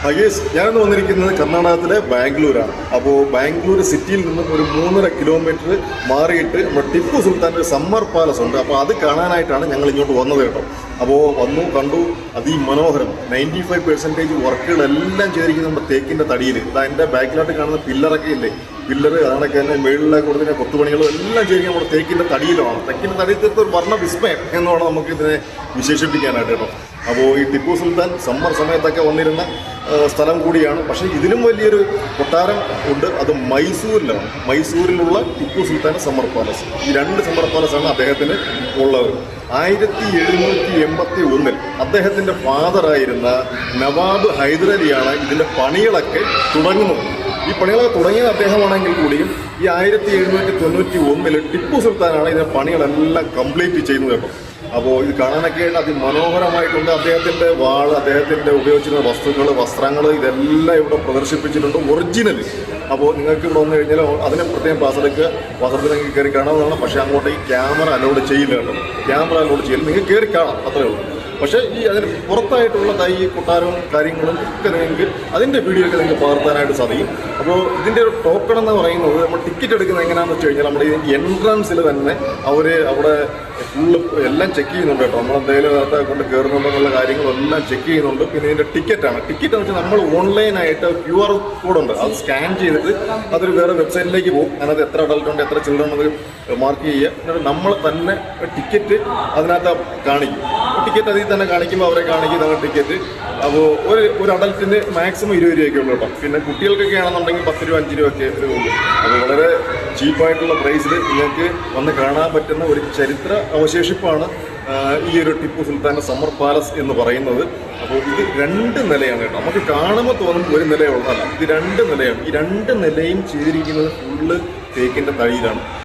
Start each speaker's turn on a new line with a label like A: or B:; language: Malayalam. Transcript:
A: യെസ്, ഞാനിന്ന് വന്നിരിക്കുന്നത് കർണാടകത്തിലെ ബാംഗ്ലൂരാണ്. അപ്പോൾ ബാംഗ്ലൂർ സിറ്റിയിൽ നിന്നും ഒരു 3.5 കിലോമീറ്റർ മാറിയിട്ട് നമ്മുടെ ടിപ്പു സുൽത്താൻ്റെ സമ്മർ പാലസ് ഉണ്ട്. അപ്പോൾ അത് കാണാനായിട്ടാണ് ഞങ്ങൾ ഇങ്ങോട്ട് വന്നത് കേട്ടോ. അപ്പോൾ വന്നു കണ്ടു, അതിമനോഹരം. 95% വർക്കുകളെല്ലാം ചെയ്തിരിക്കുന്നത് നമ്മുടെ തേക്കിൻ്റെ തടിയിൽ. ഇതാ എൻ്റെ ബാക്കിലോട്ട് കാണുന്ന പില്ലറൊക്കെ ഇല്ലേ, പില്ലർ അതൊക്കെ തന്നെ മേളിലേക്ക് കൊടുക്കുന്ന കൊത്തുപണികളും എല്ലാം ചെയ്തിരിക്കുന്നത് നമ്മുടെ തേക്കിൻ്റെ തടിയിലുമാണ്. തേക്കിൻ്റെ തടിയിൽ തീർത്ത ഒരു വർണ്ണ വിസ്മയം എന്നാണ് നമുക്ക് ഇതിനെ വിശേഷിപ്പിക്കാനായിട്ട് കേട്ടോ. അപ്പോൾ ഈ ടിപ്പു സുൽത്താൻ സമ്മർ സമയത്തൊക്കെ വന്നിരുന്ന സ്ഥലം കൂടിയാണ്. പക്ഷേ ഇതിലും വലിയൊരു കൊട്ടാരം ഉണ്ട്, അത് മൈസൂരിലാണ്. മൈസൂരിലുള്ള ടിപ്പു സുൽത്താൻ്റെ സമ്മർ പാലസ്. ഈ 2 സമ്മർ പാലസാണ് അദ്ദേഹത്തിന് ഉള്ളത്. 1781 അദ്ദേഹത്തിൻ്റെ ഫാദറായിരുന്ന നവാബ് ഹൈദരലിയാണ് ഇതിൻ്റെ പണികളൊക്കെ തുടങ്ങുന്നത്. ഈ പണികളൊക്കെ തുടങ്ങിയത് അദ്ദേഹമാണെങ്കിൽ കൂടിയും ഈ 1791 ടിപ്പു സുൽത്താനാണ് ഇതിൻ്റെ പണികളെല്ലാം കംപ്ലീറ്റ് ചെയ്യുന്നത് കേട്ടോ. അപ്പോൾ ഇത് കാണാനൊക്കെ അതിമനോഹരമായിട്ടുണ്ട്. അദ്ദേഹത്തിൻ്റെ വാള്, അദ്ദേഹത്തിൻ്റെ ഉപയോഗിച്ചിരുന്ന വസ്തുക്കൾ, വസ്ത്രങ്ങൾ, ഇതെല്ലാം ഇവിടെ പ്രദർശിപ്പിച്ചിട്ടുണ്ട്, ഒറിജിനൽ. അപ്പോൾ നിങ്ങൾക്ക് ഇവിടെ വന്നു കഴിഞ്ഞാൽ അതിനെ പ്രത്യേകം പാസ് എടുക്കുക, വസ്ത്രത്തിൽ നിങ്ങൾക്ക് കയറി കാണാവുന്നതാണ്. പക്ഷേ അങ്ങോട്ട് ഈ ക്യാമറ അലോഡ് ചെയ്യില്ല കേട്ടോ. ക്യാമറ അലോഡ് ചെയ്യില്ല, നിങ്ങൾക്ക് കയറി കാണാം, അത്രയേ ഉള്ളൂ. പക്ഷേ ഈ അതിന് പുറത്തായിട്ടുള്ള ഈ കൊട്ടാരവും കാര്യങ്ങളും ഒക്കെ നിങ്ങൾക്ക് അതിൻ്റെ വീഡിയോ ഒക്കെ നിങ്ങൾക്ക് പകർത്താനായിട്ട് സാധിക്കും. അപ്പോൾ ഇതിൻ്റെ ഒരു ടോക്കൺ എന്ന് പറയുന്നത് നമ്മൾ ടിക്കറ്റ് എടുക്കുന്നത് എങ്ങനെയാണെന്ന് വെച്ച് കഴിഞ്ഞാൽ നമ്മുടെ ഈ എൻട്രൻസിൽ തന്നെ അവർ അവിടെ ഫുള്ള് എല്ലാം ചെക്ക് ചെയ്യുന്നുണ്ട് കേട്ടോ. നമ്മളെന്തെങ്കിലും നേരത്തെ കൊണ്ട് കയറുന്നുണ്ടെന്നുള്ള കാര്യങ്ങളെല്ലാം ചെക്ക് ചെയ്യുന്നുണ്ട്. പിന്നെ ഇതിൻ്റെ ടിക്കറ്റാണ്. ടിക്കറ്റ് എന്ന് വെച്ചാൽ നമ്മൾ ഓൺലൈനായിട്ട് QR കോഡുണ്ട്, അത് സ്കാൻ ചെയ്തിട്ട് അതൊരു വേറെ വെബ്സൈറ്റിലേക്ക് പോകും. അതിനകത്ത് എത്ര അഡൽട്ട് ഉണ്ട്, എത്ര ചിൽഡ്രൻ ഉണ്ട് മാർക്ക് ചെയ്യുക. എന്നിട്ട് നമ്മൾ തന്നെ ടിക്കറ്റ് അതിനകത്ത് കാണിക്കും. ടിക്കറ്റ് അതിൽ തന്നെ കാണിക്കുമ്പോൾ അവരെ കാണിക്കും ഇതാണ് ടിക്കറ്റ്. അപ്പോൾ ഒരു അഡൽറ്റിന് മാക്സിമം 20 രൂപയൊക്കെ ഉള്ളൂ കേട്ടോ. പിന്നെ കുട്ടികൾക്കൊക്കെ ആണെന്നുണ്ടെങ്കിൽ 10 രൂപ 5 രൂപയൊക്കെ ഉള്ളൂ. അത് വളരെ ചീപ്പായിട്ടുള്ള പ്രൈസിൽ നിങ്ങൾക്ക് വന്ന് കാണാൻ പറ്റുന്ന ഒരു ചരിത്ര അവശേഷിപ്പാണ് ഈ ഒരു ടിപ്പു സുൽത്താൻ്റെ സമ്മർ പാലസ് എന്ന് പറയുന്നത്. അപ്പോൾ ഇത് 2 നിലയാണ് കേട്ടോ. നമുക്ക് കാണുമ്പോൾ തോന്നും ഒരു നിലയുള്ളതല്ല, ഇത് 2 നിലയാണ്. ഈ 2 നിലയും ചെയ്തിരിക്കുന്നത് ഫുള്ള് തേക്കിൻ്റെ തടിയിലാണ്.